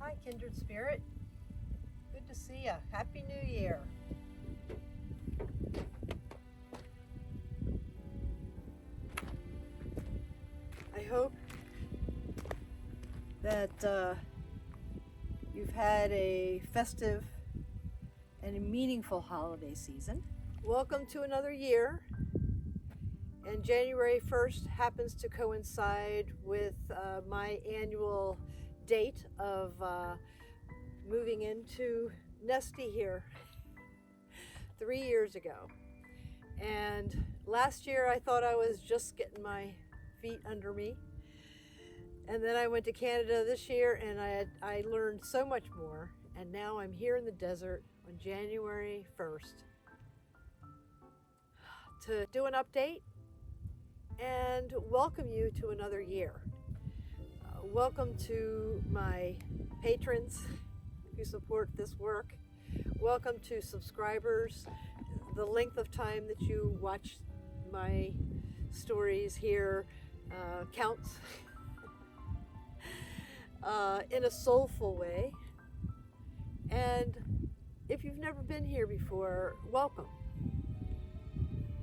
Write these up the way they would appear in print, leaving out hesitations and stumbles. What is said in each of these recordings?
Hi, Kindred Spirit. Good to see you. Happy New Year. I hope that you've had a festive and a meaningful holiday season. Welcome to another year. And January 1st happens to coincide with my annual date of moving into Nesty here 3 years ago. And last year I thought I was just getting my feet under me. And then I went to Canada this year and I learned so much more. And now I'm here in the desert on January 1st to do an update and welcome you to another year. Welcome to my patrons who support this work. Welcome to subscribers. The length of time that you watch my stories here counts in a soulful way. And if you've never been here before, welcome.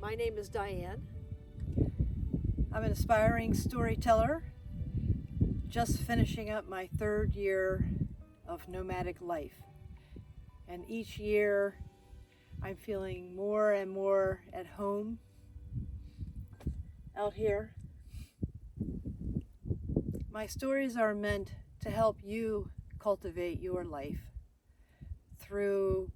My name is Diane. I'm an aspiring storyteller, just finishing up my 3rd year of nomadic life. And each year I'm feeling more and more at home out here. My stories are meant to help you cultivate your life through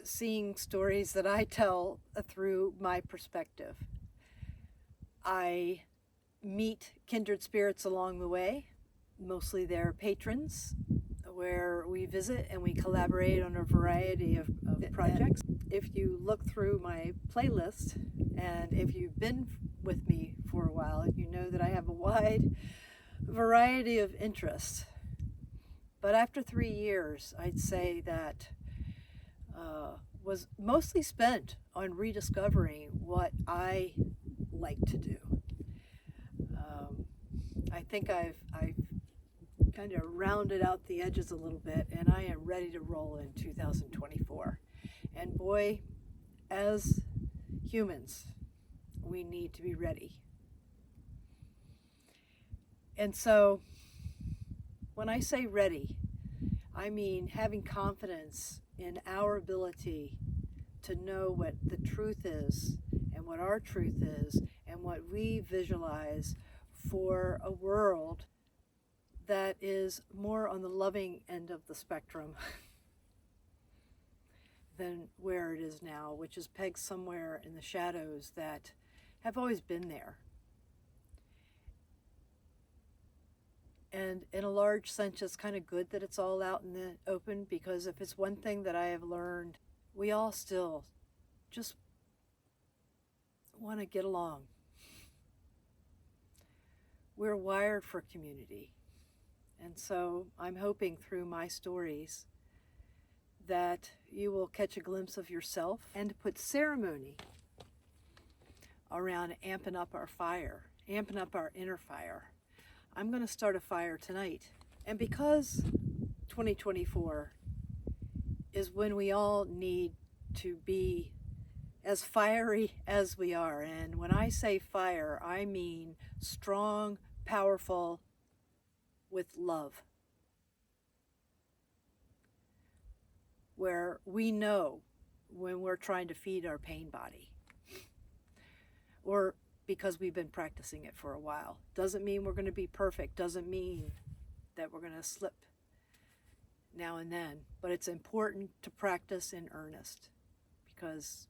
seeing stories that I tell through my perspective. I meet kindred spirits along the way, mostly their patrons, where we visit and we collaborate on a variety of projects. If you look through my playlist, and if you've been with me for a while, you know that I have a wide variety of interests. But after 3 years, I'd say that was mostly spent on rediscovering what I like to do. I think I've kind of rounded out the edges a little bit, and I am ready to roll in 2024. And boy, as humans, we need to be ready. And so when I say ready, I mean having confidence in our ability to know what the truth is and what our truth is and what we visualize for a world that is more on the loving end of the spectrum than where it is now, which is pegged somewhere in the shadows that have always been there. And in a large sense, it's kind of good that it's all out in the open, because if it's one thing that I have learned, we all still just want to get along. We're wired for community. And so I'm hoping through my stories that you will catch a glimpse of yourself and put ceremony around amping up our fire, amping up our inner fire. I'm going to start a fire tonight. And because 2024 is when we all need to be as fiery as we are. And when I say fire, I mean strong, powerful, with love. Where we know when we're trying to feed our pain body. Or because we've been practicing it for a while. Doesn't mean we're going to be perfect. Doesn't mean that we're going to slip now and then. But it's important to practice in earnest, because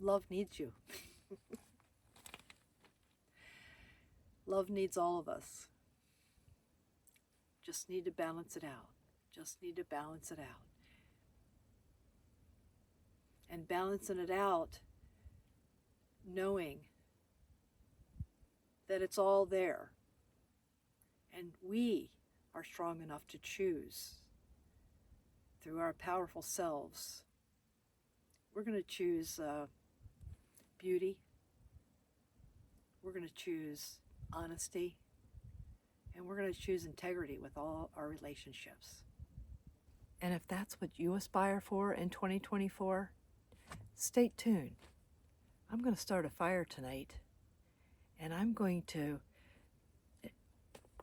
love needs you. Love needs all of us. Just need to balance it out. Just need to balance it out. And balancing it out, knowing that it's all there. And we are strong enough to choose through our powerful selves. We're going to choose beauty. We're going to choose honesty. And we're going to choose integrity with all our relationships. And if that's what you aspire for in 2024, stay tuned. I'm going to start a fire tonight, and I'm going to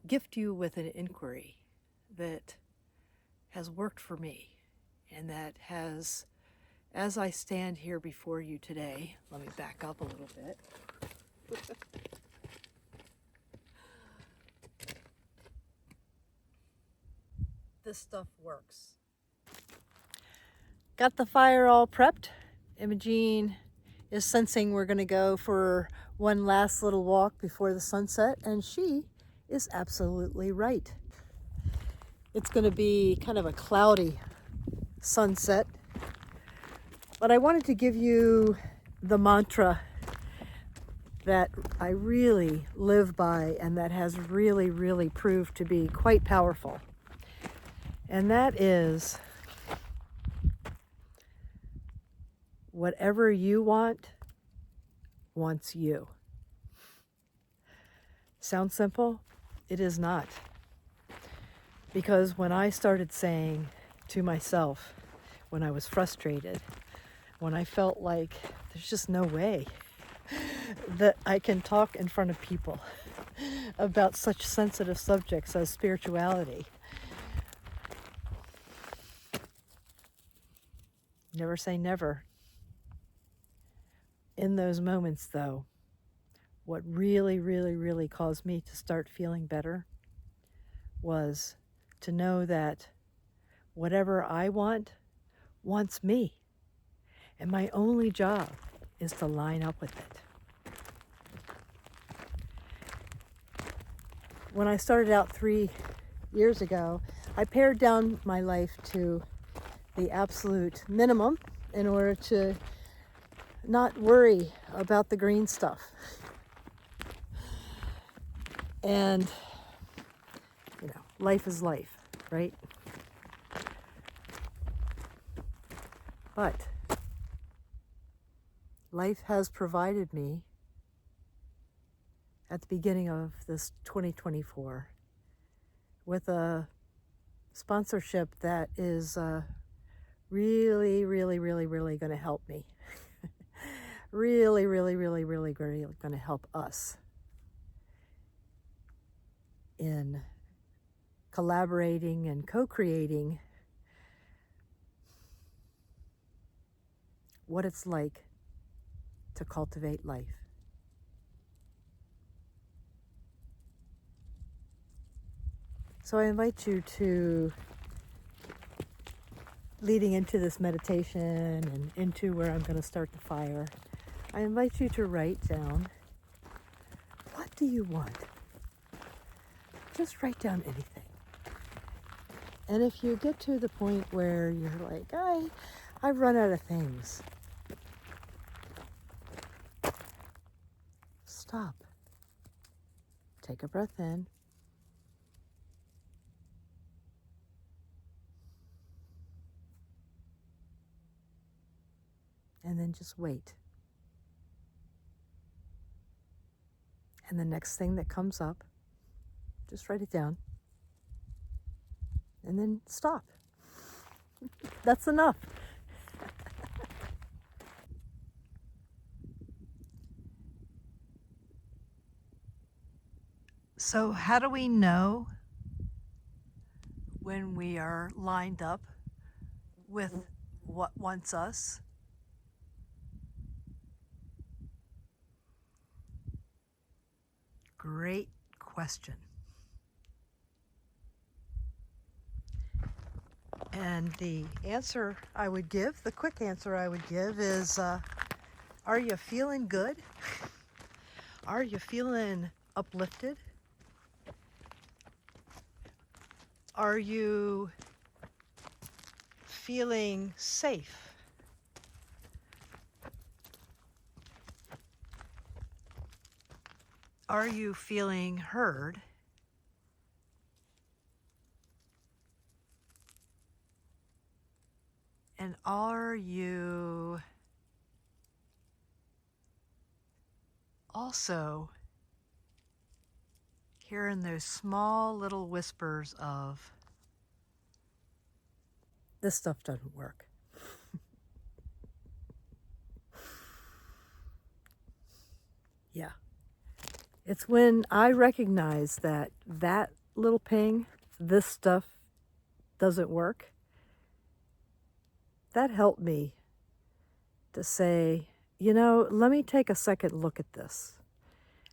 gift you with an inquiry that has worked for me, and that has, as I stand here before you today, let me back up a little bit. This stuff works. Got the fire all prepped. Imogene is sensing we're going to go for one last little walk before the sunset, and she is absolutely right. It's going to be kind of a cloudy sunset, but I wanted to give you the mantra that I really live by and that has really, really proved to be quite powerful. And that is, whatever you want, wants you. Sounds simple? It is not. Because when I started saying to myself, when I was frustrated, when I felt like there's just no way that I can talk in front of people about such sensitive subjects as spirituality, never say never. In those moments, though, what really, really, really caused me to start feeling better was to know that whatever I want wants me. And my only job is to line up with it. When I started out 3 years ago, I pared down my life to the absolute minimum in order to not worry about the green stuff. And, life is life, right? But life has provided me at the beginning of this 2024 with a sponsorship that is really, really, really, really going to help me. Really, really, really, really, really going to help us in collaborating and co-creating what it's like to cultivate life. So I invite you to, leading into this meditation and into where I'm going to start the fire, I invite you to write down, what do you want? Just write down anything. And if you get to the point where you're like, I've run out of things, stop. Take a breath in. And then just wait. And the next thing that comes up, just write it down. And then stop. That's enough. So how do we know when we are lined up with what wants us? Great question. And the answer I would give, the quick answer I would give is, are you feeling good? Are you feeling uplifted? Are you feeling safe? Are you feeling heard? And are you also hearing those small little whispers of, this stuff doesn't work. Yeah. It's when I recognize that that little ping, this stuff doesn't work, that helped me to say, you know, let me take a second look at this.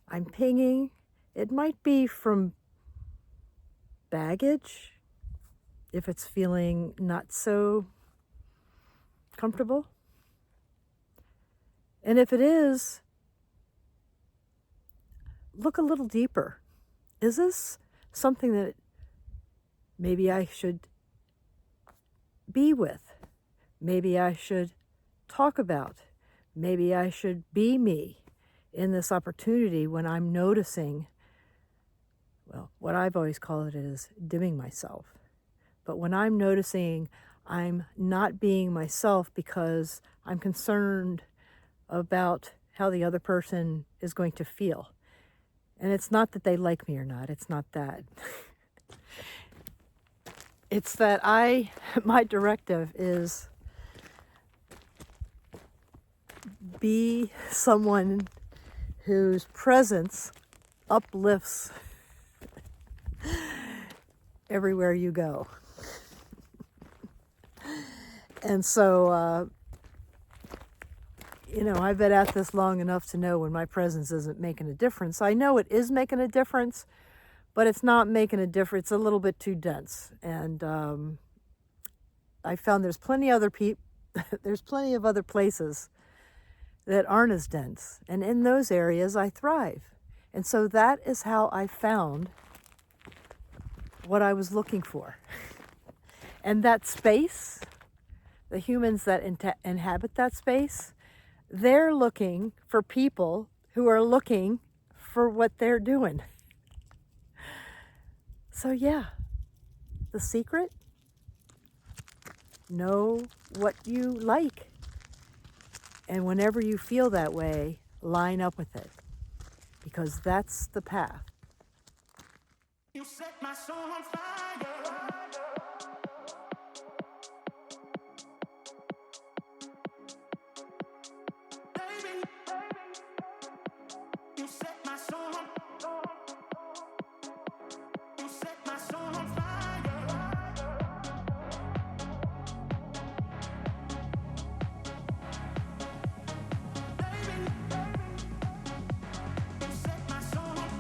I'm pinging. It might be from baggage, if it's feeling not so comfortable. And if it is, look a little deeper. Is this something that maybe I should be with? Maybe I should talk about? Maybe I should be me in this opportunity when I'm noticing, well, what I've always called it is dimming myself. But when I'm noticing I'm not being myself because I'm concerned about how the other person is going to feel. And it's not that they like me or not. It's not that. It's that my directive is be someone whose presence uplifts everywhere you go. And so, you know, I've been at this long enough to know when my presence isn't making a difference. I know it is making a difference, but it's not making a difference. It's a little bit too dense. And I found there's plenty of other places that aren't as dense. And in those areas, I thrive. And so that is how I found what I was looking for. And that space, the humans that inhabit that space, they're looking for people who are looking for what they're doing. So yeah, the secret, know what you like. And whenever you feel that way, line up with it, because that's the path. You set my soul on fire. Baby, you set my soul on You set my soul on fire. Baby, you set my soul on